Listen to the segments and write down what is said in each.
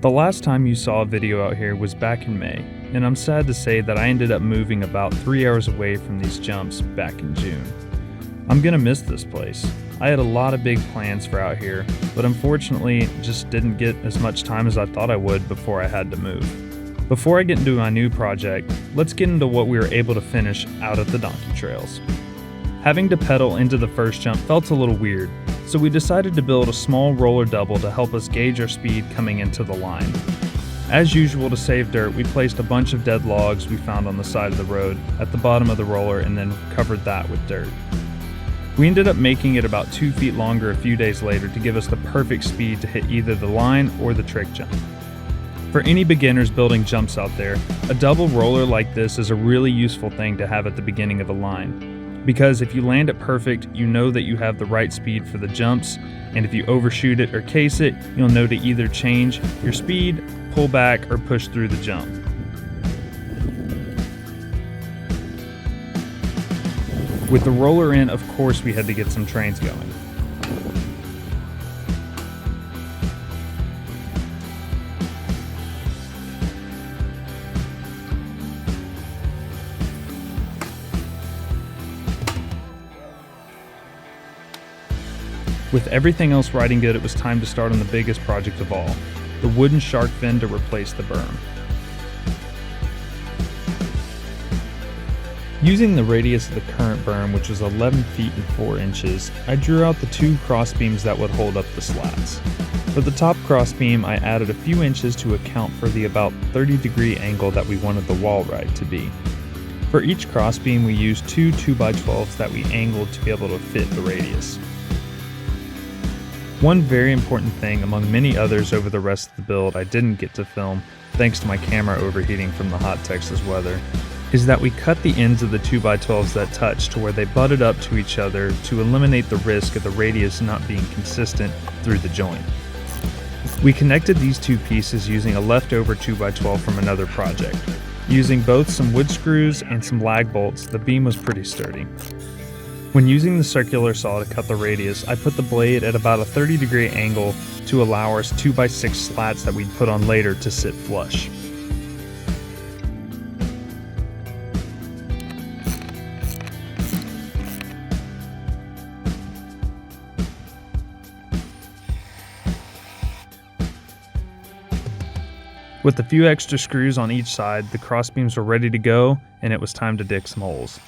The last time you saw a video out here was back in May, and I'm sad to say that I ended up moving about 3 hours away from these jumps back in June. I'm gonna miss this place. I had a lot of big plans for out here, but unfortunately just didn't get as much time as I thought I would before I had to move. Before I get into my new project, let's get into what we were able to finish out at the donkey trails. Having to pedal into the first jump felt a little weird, so we decided to build a small roller double to help us gauge our speed coming into the line. As usual, to save dirt, we placed a bunch of dead logs we found on the side of the road at the bottom of the roller and then covered that with dirt. We ended up making it about 2 feet longer a few days later to give us the perfect speed to hit either the line or the trick jump. For any beginners building jumps out there, a double roller like this is a really useful thing to have at the beginning of a line. Because if you land it perfect, you know that you have the right speed for the jumps, and if you overshoot it or case it, you'll know to either change your speed, pull back, or push through the jump. With the roller in, of course we had to get some trains going. With everything else riding good, it was time to start on the biggest project of all, the wooden Sharkfin to replace the berm. Using the radius of the current berm, which was 11 feet and 4 inches, I drew out the 2 crossbeams that would hold up the slats. For the top crossbeam, I added a few inches to account for the about 30-degree angle that we wanted the wall ride to be. For each crossbeam, we used 2 2x12s that we angled to be able to fit the radius. One very important thing among many others over the rest of the build I didn't get to film, thanks to my camera overheating from the hot Texas weather, is that we cut the ends of the 2x12s that touch to where they butted up to each other to eliminate the risk of the radius not being consistent through the joint. We connected these two pieces using a leftover 2x12 from another project. Using both some wood screws and some lag bolts, the beam was pretty sturdy. When using the circular saw to cut the radius, I put the blade at about a 30-degree angle to allow our 2x6 slats that we'd put on later to sit flush. With a few extra screws on each side, the crossbeams were ready to go, and it was time to dig some holes.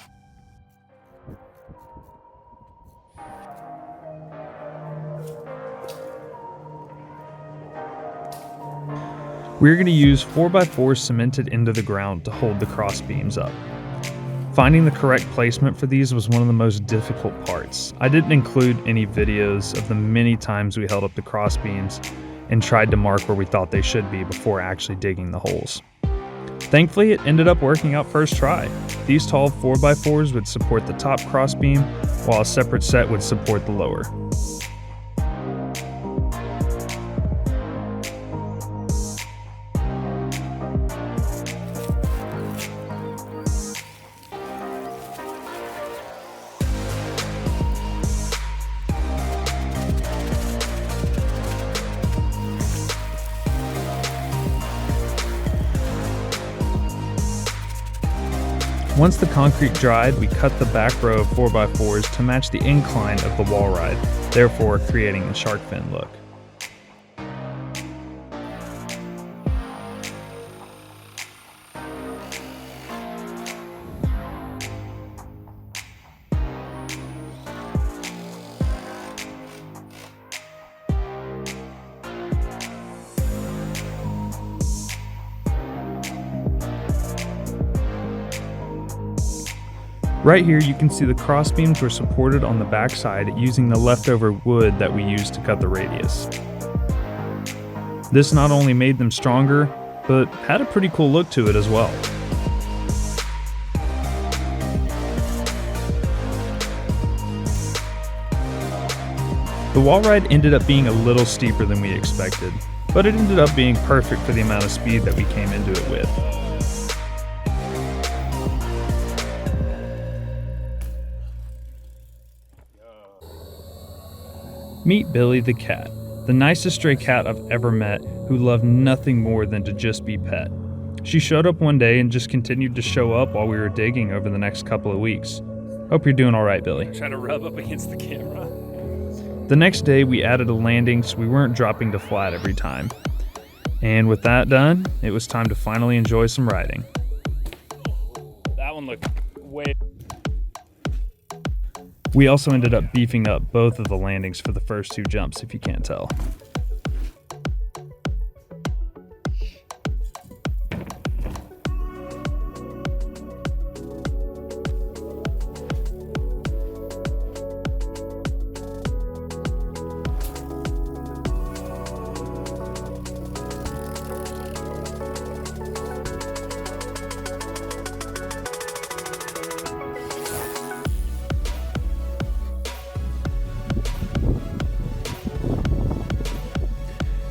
We're going to use 4x4s cemented into the ground to hold the cross beams up. Finding the correct placement for these was one of the most difficult parts. I didn't include any videos of the many times we held up the cross beams and tried to mark where we thought they should be before actually digging the holes. Thankfully, it ended up working out first try. These tall 4x4s would support the top cross beam, while a separate set would support the lower. Once the concrete dried, we cut the back row of 4x4s to match the incline of the wall ride, therefore creating the shark fin look. Right here you can see the crossbeams were supported on the backside using the leftover wood that we used to cut the radius. This not only made them stronger, but had a pretty cool look to it as well. The wall ride ended up being a little steeper than we expected, but it ended up being perfect for the amount of speed that we came into it with. Meet Billy the cat. The nicest stray cat I've ever met who loved nothing more than to just be pet. She showed up one day and just continued to show up while we were digging over the next couple of weeks. Hope you're doing all right, Billy. Trying to rub up against the camera. The next day, we added a landing so we weren't dropping to flat every time. And with that done, it was time to finally enjoy some riding. That one looked way... We also ended up beefing up both of the landings for the first 2 jumps, if you can't tell.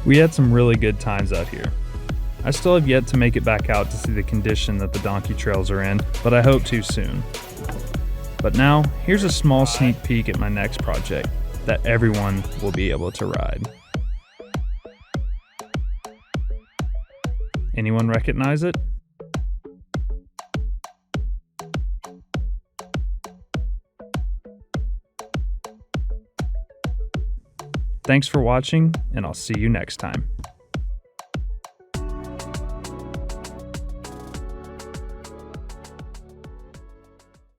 We had some really good times out here. I still have yet to make it back out to see the condition that the donkey trails are in, but I hope to soon. But now, here's a small sneak peek at my next project that everyone will be able to ride. Anyone recognize it? Thanks for watching, and I'll see you next time.